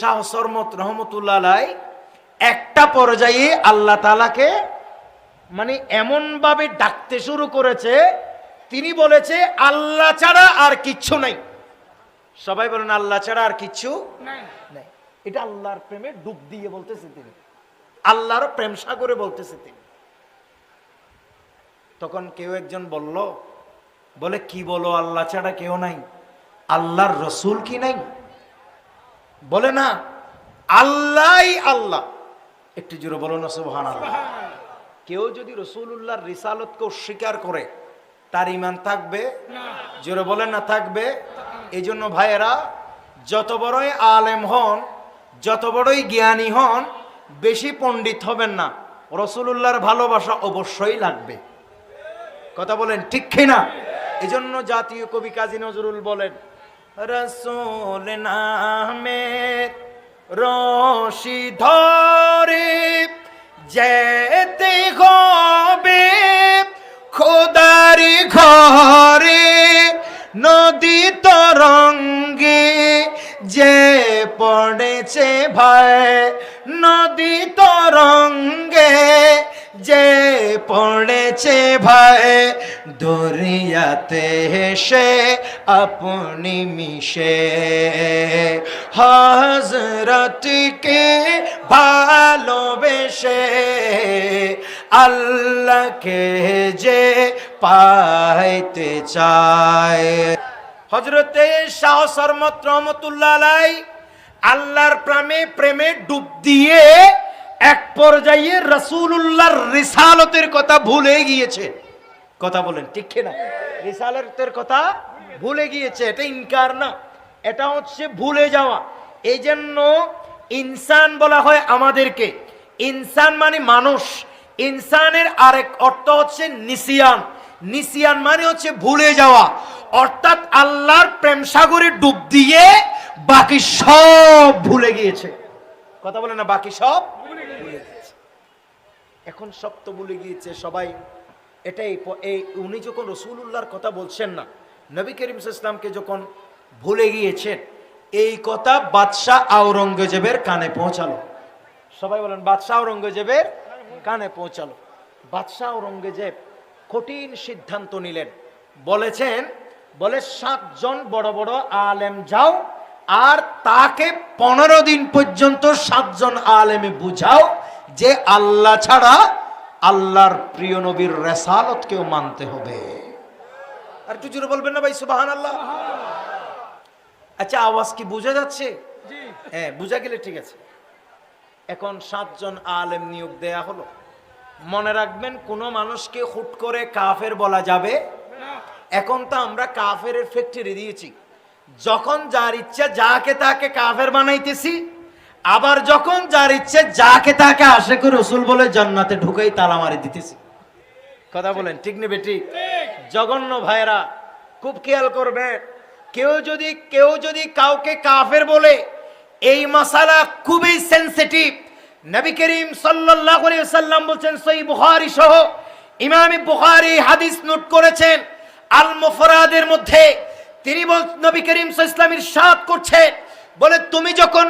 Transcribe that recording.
শাহ শরমত রহমতুল্লাহ আলাইহি একটা পর্যায়ে আল্লাহ তাআলাকে মানে এমন ভাবে ডাকতে শুরু করেছে, তিনি বলেছে আল্লাহ ছাড়া আর কিচ্ছু নাই। সবাই বলেন আল্লাহ ছাড়া আর কিচ্ছু নাই। এটা আল্লাহর প্রেমে ডুব দিয়ে বলতেছে তিনি, আল্লাহর প্রেম সাগরে বলতেছে তিনি। তখন কেউ একজন বলল, বলে কি বলো আল্লাহ ছাড়া কেউ নাই? আল্লাহর রসুল কি নাই? বলে না, আল্লাহই আল্লাহ। একটু জোরে বলো না সুবহানাল্লাহ। কেউ যদি রাসূলুল্লাহর রিসালাতকে অস্বীকার করে তার ঈমান থাকবে না? জোরে বলেন না থাকবে। এই জন্য ভাইয়েরা, যত বড়ই আলেম হন, যত বড়ই জ্ঞানী হন, বেশি পণ্ডিত হবেন না, রাসূলুল্লাহর ভালোবাসা অবশ্যই লাগবে। কথা বলেন ঠিক কিনা? এই জন্য জাতীয় কবি কাজী নজরুল বলেন, রাসূল নামের রশি ধরে যেতে হবে খোদার ঘরে, নদী তরঙ্গে যে পড়েছে ভাই, নদী তরঙ্গে যে পড়েছে ভাই, দরিয়াতে সে আপনি মিশে, হযরতকে ভালোবেসে আল্লাহকে যে পাইতে চায়। হযরতে শাহ শরমত রহমতুল্লাহ আলাইহি আল্লাহর প্রেমে ডুব দিয়ে এক পর্যায়ে রাসূলুল্লাহর রিসালাতের কথা ভুলে গিয়েছে। কথা বলেন ঠিক কিনা? রিসালাতের কথা ভুলে গিয়েছে। এটা ইনকার না, এটা হচ্ছে ভুলে যাওয়া। এই জন্য ইনসান বলা হয় আমাদেরকে। ইনসান মানে মানুষ। ইনসানের আরেক অর্থ হচ্ছে নিসিয়ান। নিসিয়ান মানে হচ্ছে ভুলে যাওয়া। অর্থাৎ আল্লাহর প্রেম সাগরে ডুব দিয়ে বাকি সব ভুলে গিয়েছে। কথা বলে না, বাকি সব ভুলে গিয়েছে। এখন সব তো ভুলে গিয়েছে সবাই। এটাই এই উনি যখন রাসূলুল্লাহর কথা বলছেন না, নবী করিম সাল্লাল্লাহু আলাইহি ওয়াসাল্লামকে যখন ভুলে গিয়েছেন, এই কথা বাদশাহ আওরঙ্গজেবের কানে পৌঁছালো। সবাই বলেন বাদশাহ আওরঙ্গজেবের কানে পৌঁছালো। বাদশাহ আওরঙ্গজেব কঠিন সিদ্ধান্ত নিলেন। বলেছেন, বলে 7 জন বড় বড় আলেম যাও, আর তাকে 15 দিন পর্যন্ত 7 জন আলেমে বুঝাও যে আল্লাহ ছাড়া আল্লাহর প্রিয় নবীর রিসালাতকেও মানতে হবে। আর একটু জোরে বলবেন না ভাই সুবহানাল্লাহ। আচ্ছা, আওয়াজ কি বোঝা যাচ্ছে? হ্যাঁ, বোঝা গেলে ঠিক আছে। এখন 7 জন আলেম নিয়োগ দেয়া হলো। মনে রাখবেন, কোন মানুষকে হুট করে কাফের বলা যাবে না। এখন তো আমরা কাফের ফ্যাক্টরি দিয়েছি, যখন যার ইচ্ছা যাকে তাকে কাফের বানাইতেছি, আবার যখন যার ইচ্ছে যাকে তাকে আশিক রাসূল বলে জান্নাতে ঢুকাই তালা মারি দিতেছি। কথা বলেন ঠিক নেবে ঠিক? জঘন্য ভাইরা, খুব খেয়াল করবে, কেউ যদি কাউকে কাফের বলে, এই মাসালা খুবই সেনসিটিভ। নবী করিম সাল্লাল্লাহু আলাইহি ওয়াসাল্লাম বলেন, সহিহ বুখারী সহ ইমাম বুখারী হাদিস নোট করেছেন আল মুফরাদের মধ্যে, তিনি নবী করিম সাল্লাল্লাহু আলাইহি ওয়াসাল্লাম ইরশাদ করছেন, বলে তুমি যখন